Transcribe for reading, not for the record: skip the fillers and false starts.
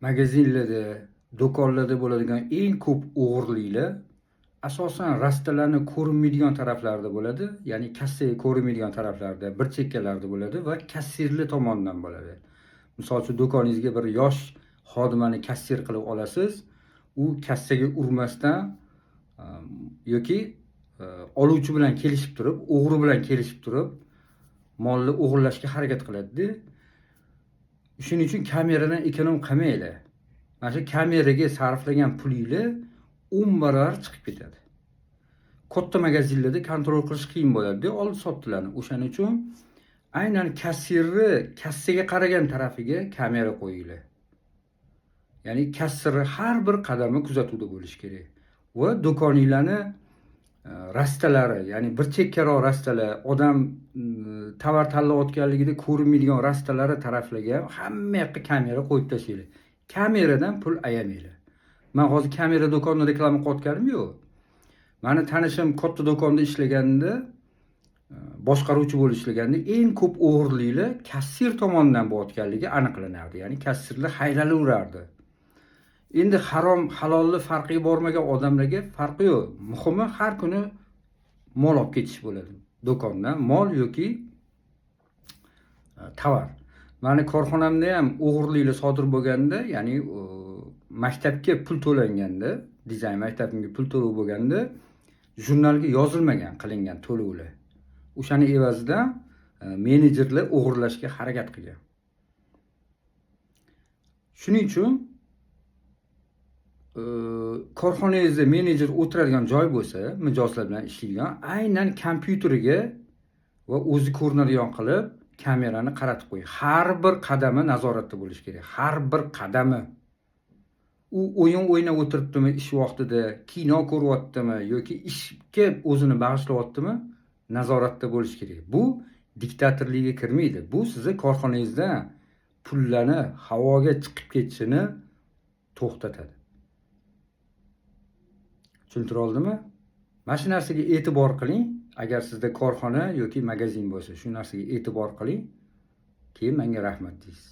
Magazinlarda, do'konlarda bo'ladigan eng ko'p o'g'irliklar asosan rastalarni ko'rinmaydigan taraflarida bo'ladi. Ya'ni kassaga ko'rinmaydigan taraflarda, bir chekkalarda bo'ladi va kassirlar tomonidan bo'ladi. Misol uchun do'koningizga bir yosh xodimani kassir qilib olasiz. U kassaga urmasdan yoki oluvchi bilan kelishib turib, o'g'ri bilan kelishib turib, molni o'g'irlashga harakat qiladi-da. Shuning uchun kameradan ekonom qilmanglar. Mana shu kameraga sarflagan pulinglar 10 barobar chiqib ketadi. Katta magazinlarda kontrol qilish qiyin bo'ladi-da, oldi-sotdilarni. O'shaning uchun aynan kassirni kassaga qaragan tarafiga kamera qo'yinglar. Ya'ni kassirni har bir qadami kuzatuvda bo'lishi kerak. Va do'koninglarni rastalari, ya'ni bir chekkaroq rastalar, odam tovar tanlayotganligida ko'rinmaydigan rastalari taraflarga hamma yoqqa kamera qo'yib tashlanglar. Kameradan pul ayamanglar. Men hozir kamera do'konini reklama qilayotganim yo'q. Mani tanishim katta do'konda ishlaganda, boshqaruvchi bo'lib ishlaganda eng ko'p o'g'irliklar kassir tomonidan bo'layotganligi aniqlanardi. Ya'ni kassirlar haydalaverardi. Endi harom halolni farqiga bormagan odamlarga farqi yo'q. Muhimi har kuni mol olib ketish bo'ladi. Do'kondan mol yoki tovar. Mani korxonamda ham o'g'irliklar sodir bo'lganda, ya'ni maktabga pul to'langanda, dizayn maktabimga pul to'lov bo'lganda, jurnalga yozilmagan qilingan to'lovlar. O'shani evazidan menejerlar o'g'irlashga harakat qilgan. Shuning uchun korxonangizda menejer o'tiradigan joy bo'lsa, mijozlar bilan ishlaydigan, aynan kompyuteriga va o'zi ko'rinadigan qilib kamerani qaratib qo'ying. Har bir qadami nazoratda bo'lishi kerak. Har bir qadami. U o'yin o'ynab o'tiribdimi ish vaqtida, kino ko'ryaptimi yoki ishga o'zini bag'ishlayaptimi, nazoratda bo'lishi kerak. Bu diktatorlikka kirmaydi. Bu sizni korxonangizda pullarni havoga chiqib ketishini to'xtatadi. Tushuntira oldimmi? Mana shu narsaga e'tibor qiling. Agar sizda korxona yoki magazin bo'lsa, shu narsaga e'tibor qiling. Keyin menga rahmat deysiz.